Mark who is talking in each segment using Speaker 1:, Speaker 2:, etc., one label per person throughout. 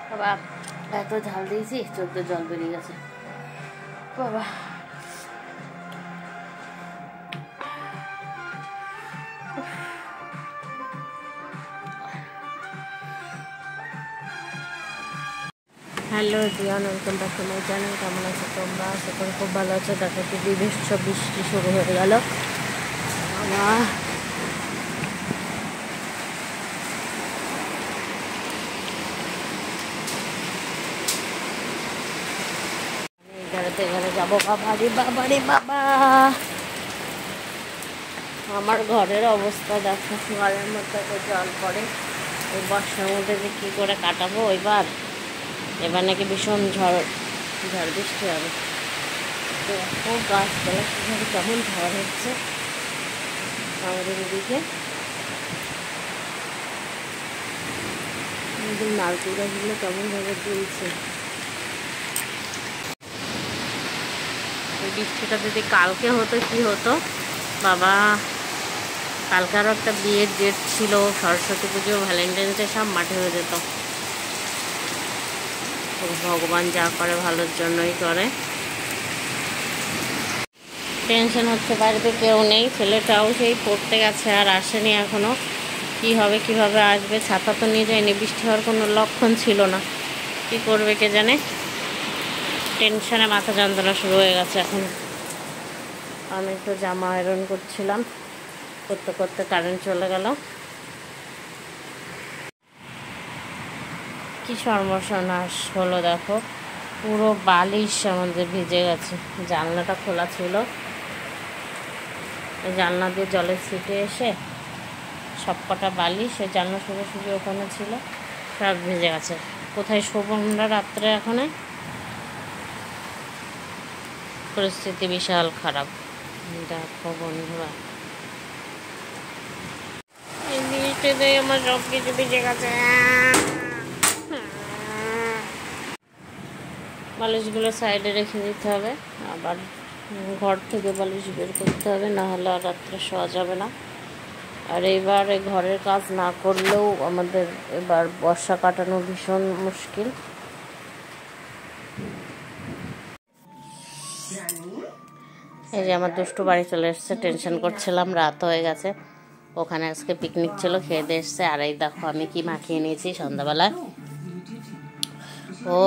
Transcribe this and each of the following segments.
Speaker 1: বাবা এত ঝাল দিয়েছি চোদ্দ জল বেরিয়ে গেছে বাবা। হ্যালো জিয়ান, welcome back to my channel. কেমন আছো তোমরা? আশা করি খুব ভালো আছো। দেখো কি বিভৎস বৃষ্টি শুরু হয়ে গেল। এগারোতে এগারো যাবো। বাবারে বাবারে বাবা, আমার ঘরের অবস্থা দেখো, ঘরের মধ্যে জল পড়ে। ওই বর্ষার মধ্যে যে কী করে কাটাবো এবার নাকি ভীষণ ঝড় বৃষ্টি হবে। তো খুব গাছপালা কীভাবে কেমন ঝড় হচ্ছে আমাদের এদিকে। নারকেল গাছগুলো কেমনভাবে দুলছে। এই বৃষ্টিটা যদি কালকে হতো কি হতো বাবা। কালকে আরও একটা বিয়ের ডেট ছিল, সরস্বতী পুজো, ভ্যালেন্টাইন্স ডে, সব মাঠে হয়ে যেত। ভগবান যা করে ভালোর জন্যই করে। টেনশন হচ্ছে, বাড়িতে কেউ নেই, ছেলেটাও সেই পড়তে গেছে আর আসেনি এখনও। কী হবে, কীভাবে আসবে? ছাতা তো নিয়ে যায়নি, বৃষ্টি হওয়ার কোনো লক্ষণ ছিল না। কী করবে কে জানে। টেনশনে মাথা যন্ত্রণা শুরু হয়ে গেছে এখন। আমি তো জামা আয়রন করছিলাম, করতে করতে কারেন্ট চলে গেল। কি সর্বনাশ হলো দেখো, পুরো বালিশ আমাদের ভিজে গেছে। জানলাটা খোলা ছিল, জানলা দিয়ে জলের ছিটে এসে সবকটা বালিশ এই জানলা সোজাসুজি ওখানে ছিল, সব ভিজে গেছে। কোথায় শোবো আমরা রাত্রে? এখানে পরিস্থিতি বিশাল খারাপ। দেখো বন্ধুরা, এই বৃষ্টিতে আমার সব কিছু ভিজে গেছে। বালিশগুলো সাইডে রেখে দিতে হবে, আবার ঘর থেকে বালিশ বের করতে হবে, না হলে আর রাত্রে শোয়া যাবে না। আর এবার ঘরের কাজ না করলেও আমাদের এবার বর্ষা কাটানো ভীষণ মুশকিল। এই যে আমার দুষ্টু বাড়ি চলে এসছে, টেনশন করছিলাম, রাত হয়ে গেছে। ওখানে আজকে পিকনিক ছিল, খেয়ে দিয়ে এসছে। আর এই দেখো আমি কি মাখিয়ে নিয়েছি সন্ধ্যাবেলায়। ও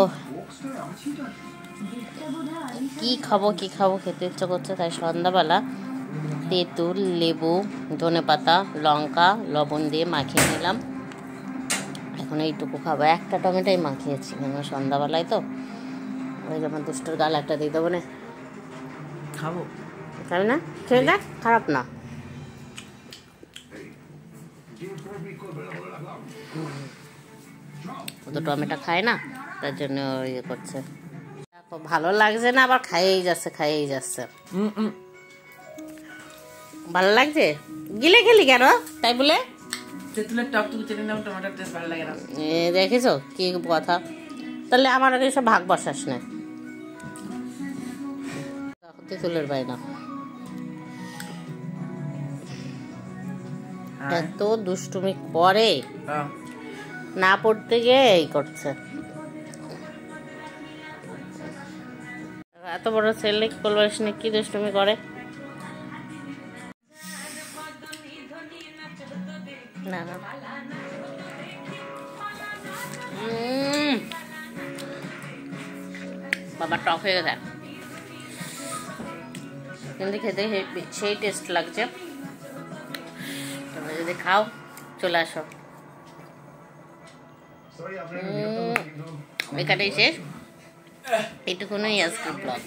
Speaker 1: কি খাবো খেতে ইচ্ছা করছে, তাই সন্ধ্যাবেলা তেঁতুল, লেবু, ধনেপাতা, লঙ্কা, লবণ দিয়ে মাখিয়ে নিলাম। এখন এইটুকু খাবো, একটা টমেটোই মাখিয়েছি কেন সন্ধ্যাবেলায় তো। ওই যে আমার দুষ্টুর গাল একটা দিয়ে দেবো না, খাবো তাই না? খেয়ে দেখ, খারাপ না। ও তো টমেটো খায় না, তার জন্য ইয়ে করছে। ভালো লাগছে না, আবার খাইয়েই যাচ্ছে। ভালো লাগছে, গিলে খেলি কেন তাই বলে? দেখেছো কি কথা? তাহলে আমার আগে সব ভাগ বসাস না, তেঁতুলের বাইনা। এত দুষ্টুমি করে, না পড়তে গিয়ে এই করছে। এত বড় ছেলে কোলবালিশ নিয়ে কি দুষ্টুমি করে না না। বাবা টক হয়ে গেছে, কিন্তু খেতে সেই টেস্ট লাগছে। তোমরা যদি খাও চলে আসো। এখানেই শেষ, এইটুকুনই আজকে ব্লগ।